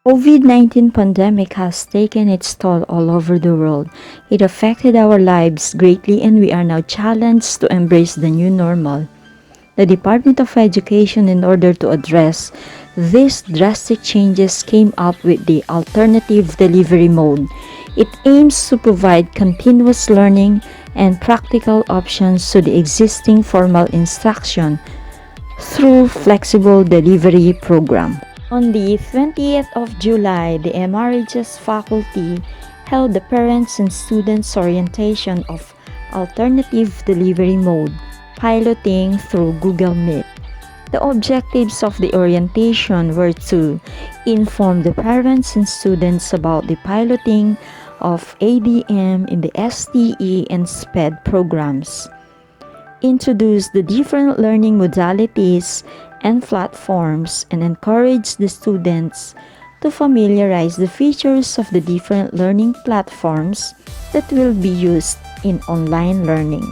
COVID-19 pandemic has taken its toll all over the world. It affected our lives greatly and we are now challenged to embrace the new normal. The Department of Education, in order to address these drastic changes, came up with the alternative delivery mode. It aims to provide continuous learning and practical options to the existing formal instruction through flexible delivery program. On the 20th of July, the MRHS faculty held the parents and students orientation of alternative delivery mode, piloting through Google Meet. The objectives of the orientation were to inform the parents and students about the piloting of ADM in the STE and SPED programs, introduce the different learning modalities and platforms, and encourage the students to familiarize the features of the different learning platforms that will be used in online learning.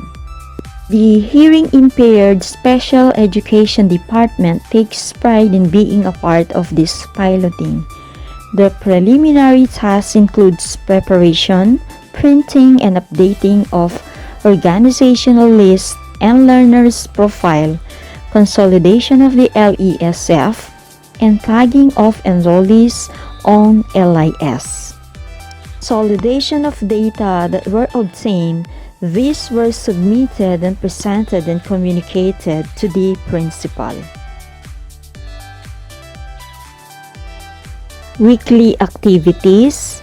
The Hearing Impaired Special Education Department takes pride in being a part of this piloting. The preliminary task includes preparation, printing, and updating of organizational list and learners' profile, consolidation of the LESF, and tagging of enrollees on LIS. Consolidation of data that were obtained, these were submitted and presented and communicated to the principal. Weekly activities,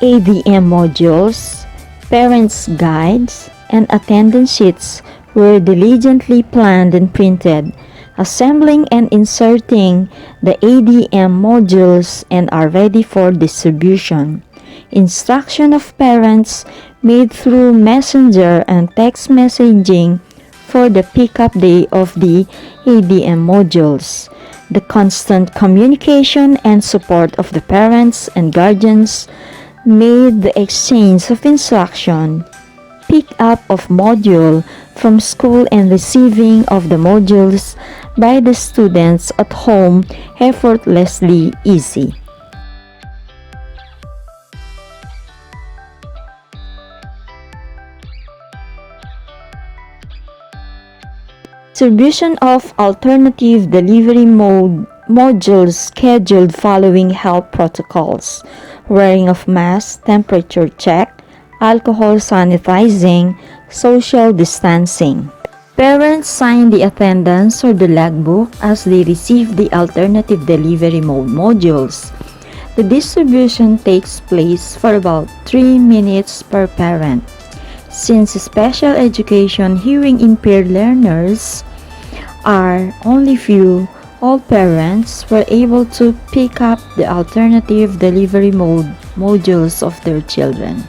ADM modules, parents' guides, and attendance sheets were diligently planned and printed, assembling and inserting the ADM modules and are ready for distribution. Instruction of parents made through messenger and text messaging for the pickup day of the ADM modules. The constant communication and support of the parents and guardians made the exchange of instruction, pick up of module from school and receiving of the modules by the students at home effortlessly easy. Distribution of alternative delivery modules scheduled following health protocols: wearing of mask, temperature check, alcohol sanitizing, social distancing. Parents sign the attendance or the logbook as they receive the alternative delivery modules. The distribution takes place for about 3 minutes per parent. Since special education hearing impaired learners are only few, all parents were able to pick up the alternative delivery modules of their children.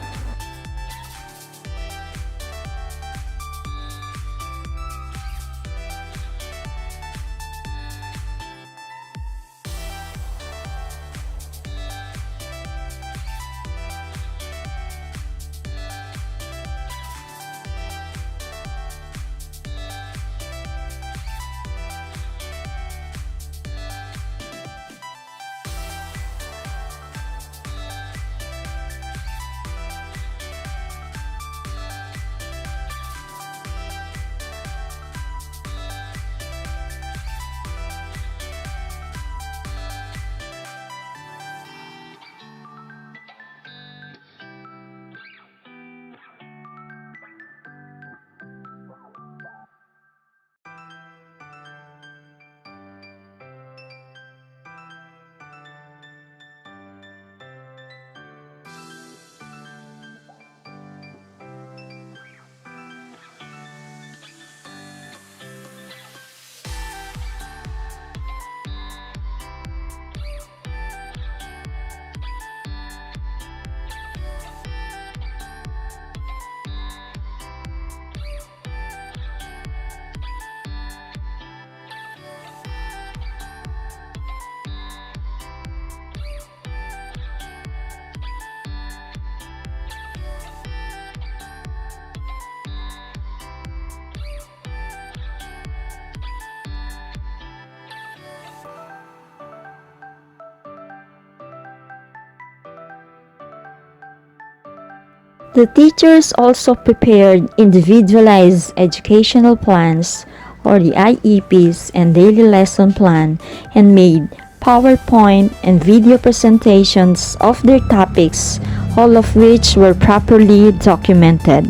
The teachers also prepared individualized educational plans or the IEPs and daily lesson plan and made PowerPoint and video presentations of their topics, all of which were properly documented.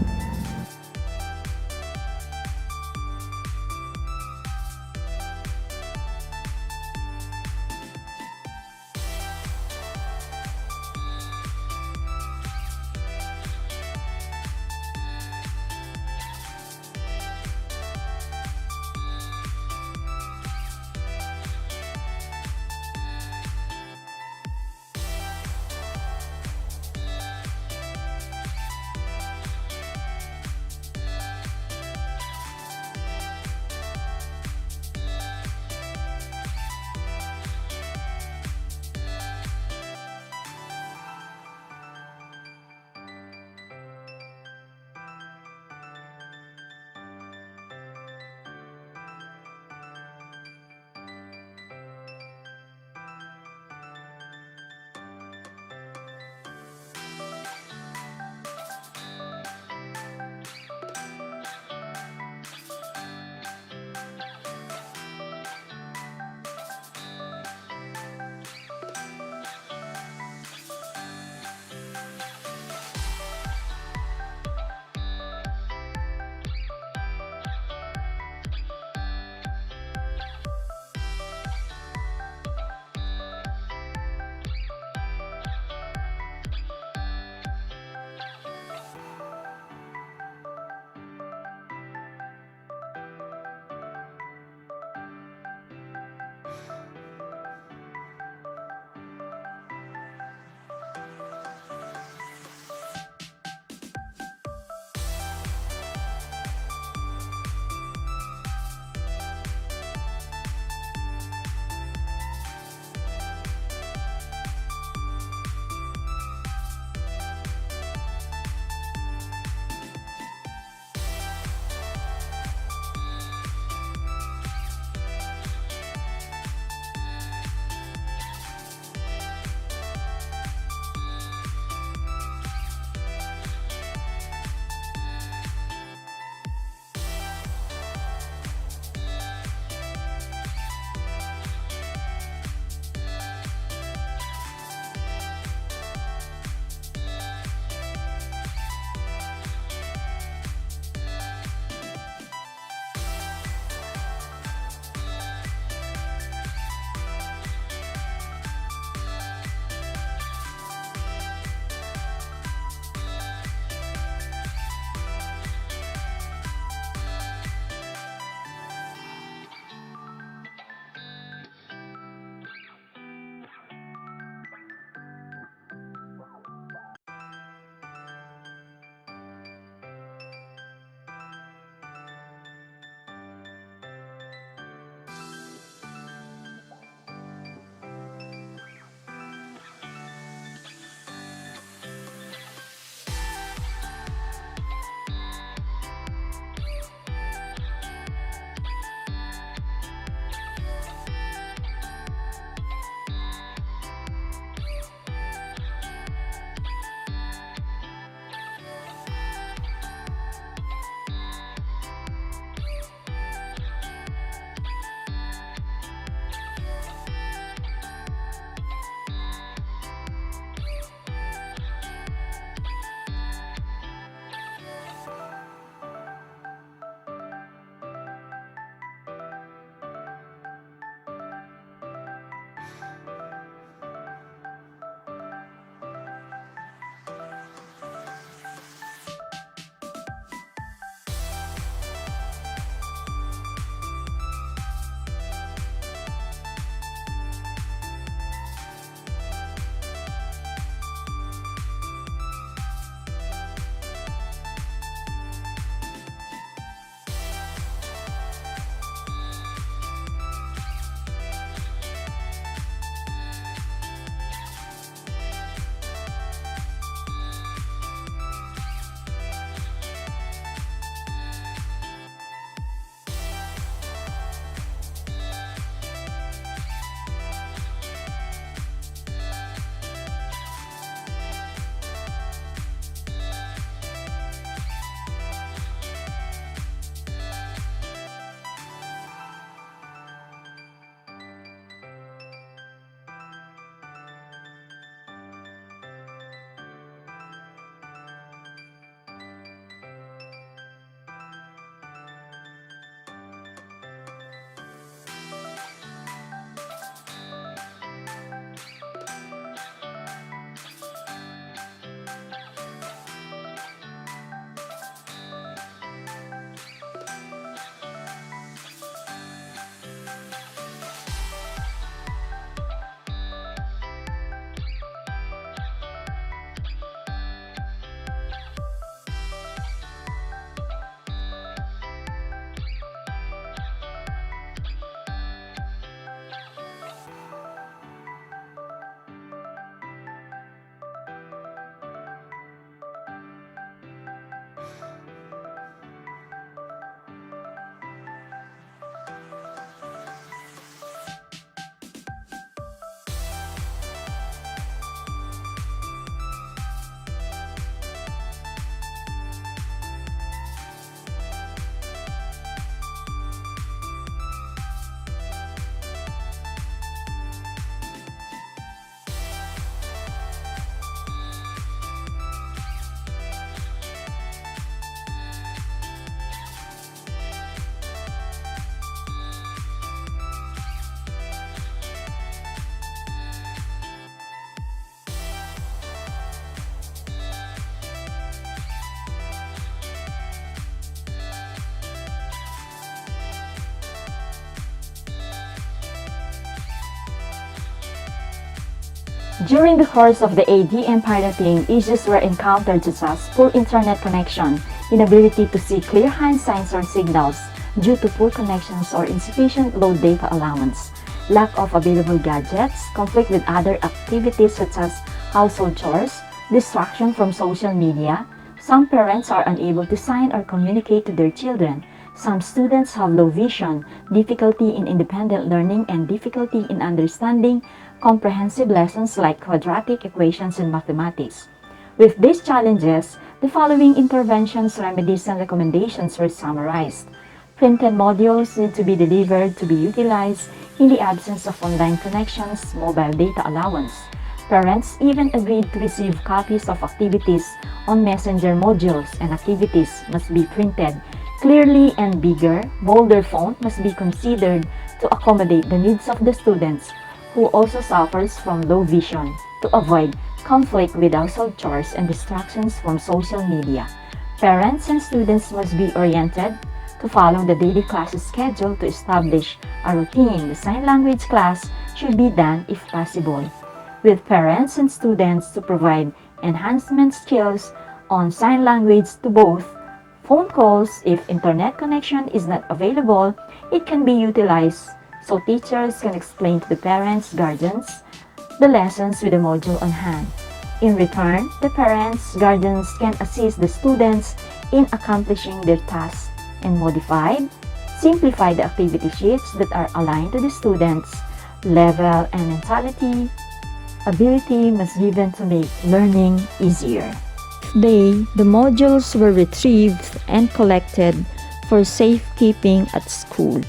During the course of the ADM piloting, issues were encountered such as poor internet connection, inability to see clear hand signs or signals due to poor connections or insufficient load data allowance, lack of available gadgets, conflict with other activities such as household chores, distraction from social media. Some parents are unable to sign or communicate to their children. Some students have low vision, difficulty in independent learning, and difficulty in understanding comprehensive lessons like quadratic equations in mathematics. With these challenges, the following interventions, remedies, and recommendations were summarized. Printed modules need to be delivered to be utilized in the absence of online connections, mobile data allowance. Parents even agreed to receive copies of activities on messenger modules, and activities must be printed clearly and bigger. Bolder font must be considered to accommodate the needs of the students who also suffers from low vision, to avoid conflict with household chores and distractions from social media. Parents and students must be oriented to follow the daily classes schedule to establish a routine. The sign language class should be done if possible, with parents and students to provide enhancement skills on sign language to both. Phone calls, if internet connection is not available, it can be utilized so teachers can explain to the parents, guardians, the lessons with the module on hand. In return, the parents, guardians can assist the students in accomplishing their tasks and simplify the activity sheets that are aligned to the students' level and mentality. Ability must be given to make learning easier. The modules were retrieved and collected for safekeeping at school.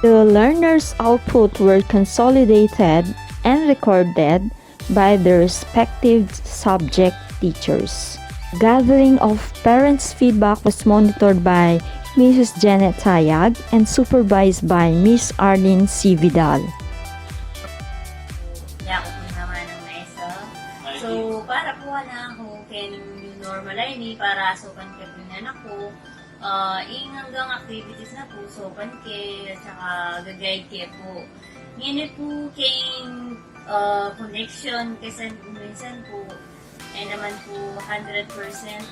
The learners' output were consolidated and recorded by their respective subject teachers. Gathering of parents' feedback was monitored by Mrs. Janet Tayag and supervised by Miss Arlene C. Vidal. So, para po na ako kay normalize ni para so kan kabinan ako hanggang activities na po so kan ke at saka gagay ke po. Ngayon po kay connection kasi minsan po ay naman po 100%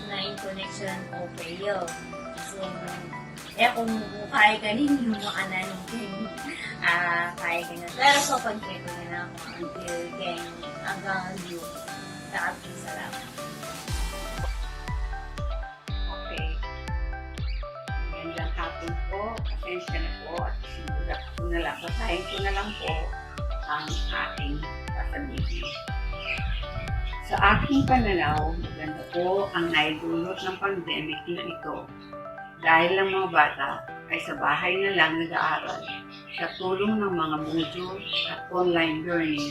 na in connection po kayo. So, kung kaya ka rin yung makanan kaya ka na. Pero so kan ke ko na ako until kay hanggang yung salamat. Okay. Magandang hapon po. Pasensya na po at basahin ko na lang po ang aking sasabihin. Sa aking pananaw, maganda po ang naidulot ng pandemic na ito dahil ang mga bata ay sa bahay na lang nag-aaral sa tulong ng mga module at online learning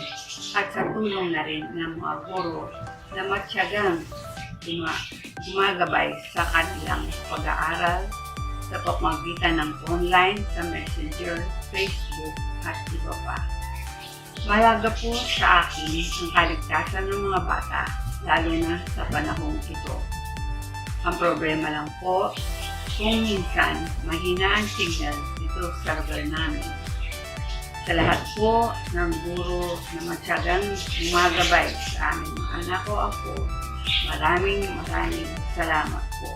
at sa tulong na rin ng mga guro na matyagang gumagabay sa kanilang pag-aaral sa pamamagitan ng online, sa Messenger, Facebook at iba pa. Malaga po sa akin ang kaligtasan ng mga bata, lalo na sa panahong ito. Ang problema lang po, kung minsan mahina ang signal dito sa server namin. Sa lahat po ng guro na matyagang gumagabay sa aming mga anak ko, maraming salamat po.